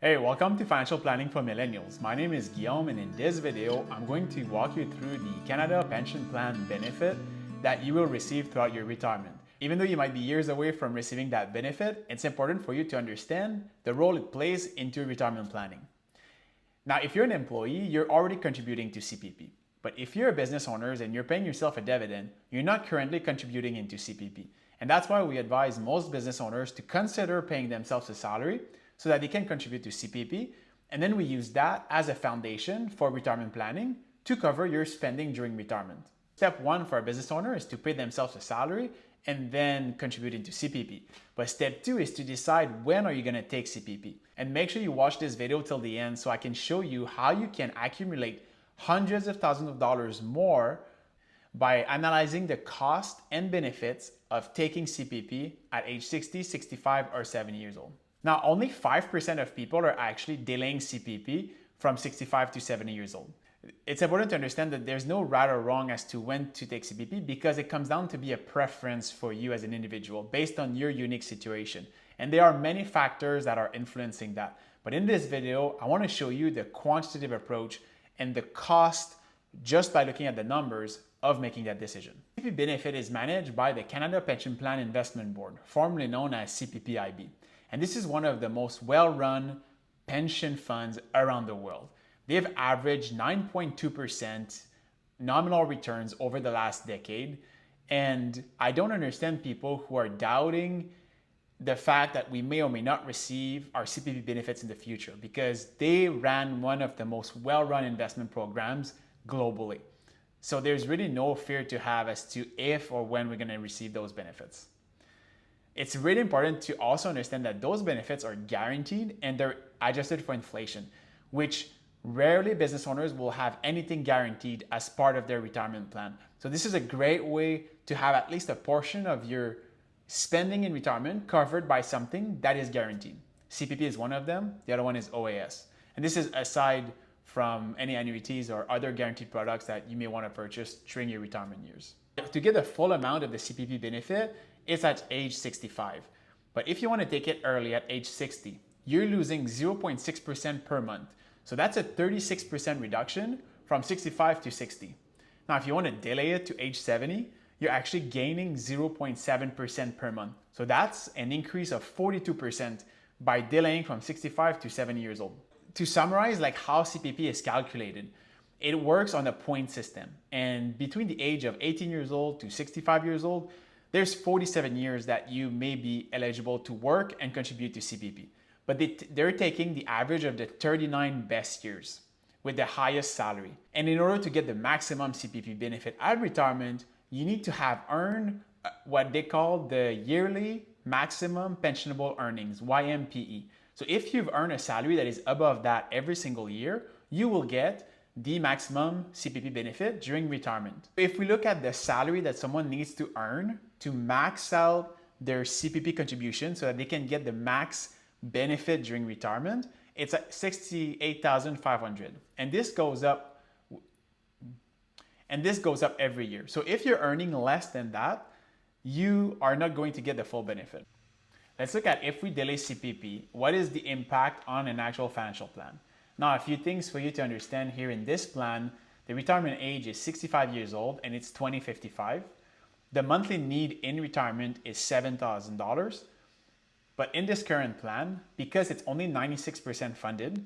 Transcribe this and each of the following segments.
Hey, welcome to Financial Planning for Millennials. My name is Guillaume, and in this video, I'm going to walk you through the Canada Pension Plan benefit that you will receive throughout your retirement. Even though you might be years away from receiving that benefit, it's important for you to understand the role it plays into retirement planning. Now, if you're an employee, you're already contributing to CPP. But if you're a business owner and you're paying yourself a dividend, you're not currently contributing into CPP. And that's why we advise most business owners to consider paying themselves a salary so that they can contribute to CPP. And then we use that as a foundation for retirement planning to cover your spending during retirement. Step one for a business owner is to pay themselves a salary and then contribute into CPP. But step two is to decide when are you going to take CPP. And make sure you watch this video till the end so I can show you how you can accumulate hundreds of thousands of dollars more by analyzing the cost and benefits of taking CPP at age 60, 65, or 70 years old. Now, only 5% of people are actually delaying CPP from 65 to 70 years old. It's important to understand that there's no right or wrong as to when to take CPP because it comes down to be a preference for you as an individual based on your unique situation. And there are many factors that are influencing that. But in this video, I want to show you the quantitative approach and the cost just by looking at the numbers of making that decision. CPP benefit is managed by the Canada Pension Plan Investment Board, formerly known as CPPIB. And this is one of the most well-run pension funds around the world. They've averaged 9.2% nominal returns over the last decade. And I don't understand people who are doubting the fact that we may or may not receive our CPP benefits in the future because they ran one of the most well-run investment programs globally. So there's really no fear to have as to if or when we're going to receive those benefits. It's really important to also understand that those benefits are guaranteed and they're adjusted for inflation, which rarely business owners will have anything guaranteed as part of their retirement plan. So this is a great way to have at least a portion of your spending in retirement covered by something that is guaranteed. CPP is one of them. The other one is OAS. And this is aside from any annuities or other guaranteed products that you may want to purchase during your retirement years. To get the full amount of the CPP benefit, it's at age 65. But if you want to take it early at age 60, you're losing 0.6% per month. So that's a 36% reduction from 65 to 60. Now, if you want to delay it to age 70, you're actually gaining 0.7% per month. So that's an increase of 42% by delaying from 65 to 70 years old. To summarize how CPP is calculated, it works on a point system. And between the age of 18 years old to 65 years old, there's 47 years that you may be eligible to work and contribute to CPP. But they're taking the average of the 39 best years with the highest salary. And in order to get the maximum CPP benefit at retirement, you need to have earned what they call the yearly maximum pensionable earnings, YMPE. So if you've earned a salary that is above that every single year, you will get the maximum CPP benefit during retirement. If we look at the salary that someone needs to earn to max out their CPP contribution so that they can get the max benefit during retirement, it's at $68,500. And this goes up every year. So if you're earning less than that, you are not going to get the full benefit. Let's look at if we delay CPP, what is the impact on an actual financial plan? Now, a few things for you to understand here in this plan. The retirement age is 65 years old and it's 2055. The monthly need in retirement is $7,000. But in this current plan, because it's only 96% funded,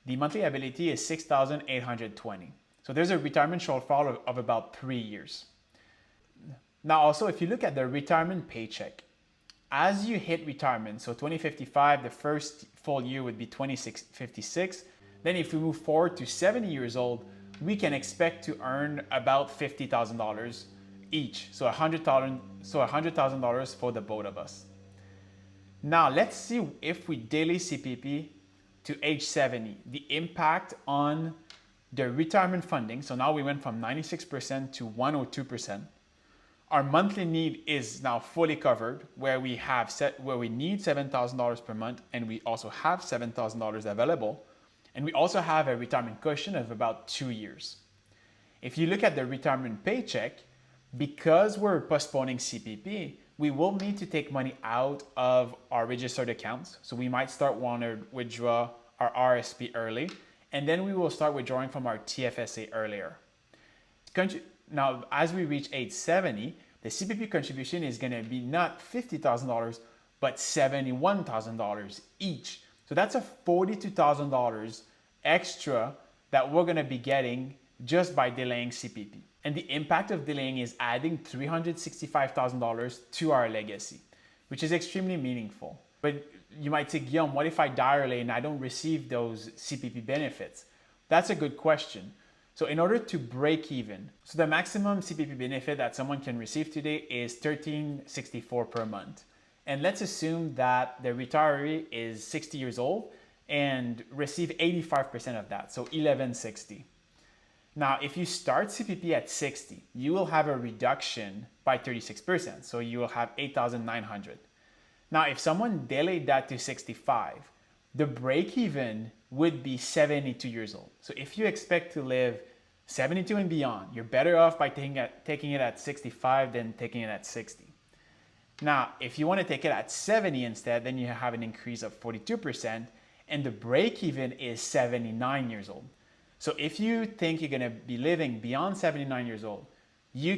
the monthly ability is $6,820. So there's a retirement shortfall of about 3 years. Now also, if you look at the retirement paycheck, as you hit retirement, so 2055, the first full year would be 2056. Then if we move forward to 70 years old, we can expect to earn about $50,000 each. So $100,000 for the both of us. Now let's see if we delay CPP to age 70, the impact on the retirement funding. So now we went from 96% to 102%. Our monthly need is now fully covered where we need $7,000 per month and we also have $7,000 available. And we also have a retirement cushion of about 2 years. If you look at the retirement paycheck, because we're postponing CPP, we will need to take money out of our registered accounts. So we might start want to withdraw our RSP early, and then we will start withdrawing from our TFSA earlier. Now, as we reach age 70, the CPP contribution is going to be not $50,000, but $71,000 each. So that's a $42,000 extra that we're going to be getting just by delaying CPP. And the impact of delaying is adding $365,000 to our legacy, which is extremely meaningful. But you might say, Guillaume, what if I die early and I don't receive those CPP benefits? That's a good question. So in order to break even, so the maximum CPP benefit that someone can receive today is $1,364 per month. And let's assume that the retiree is 60 years old and receive 85% of that, so $1,160. Now, if you start CPP at 60, you will have a reduction by 36%, so you will have $8,900. Now, if someone delayed that to 65, the break-even would be 72 years old. So if you expect to live 72 and beyond, you're better off by taking it at 65 than taking it at 60. Now, if you want to take it at 70 instead, then you have an increase of 42%, and the break-even is 79 years old. So if you think you're going to be living beyond 79 years old, you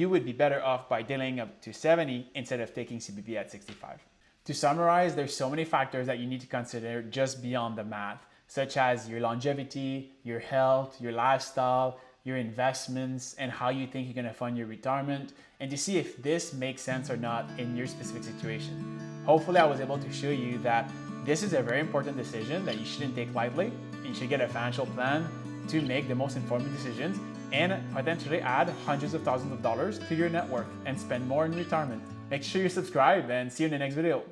would be better off by delaying up to 70 instead of taking CPP at 65. To summarize, there's so many factors that you need to consider just beyond the math, such as your longevity, your health, your lifestyle, your investments, and how you think you're going to fund your retirement, and to see if this makes sense or not in your specific situation. Hopefully I was able to show you that this is a very important decision that you shouldn't take lightly. You should get a financial plan to make the most informed decisions and potentially add hundreds of thousands of dollars to your net worth and spend more in retirement. Make sure you subscribe and see you in the next video.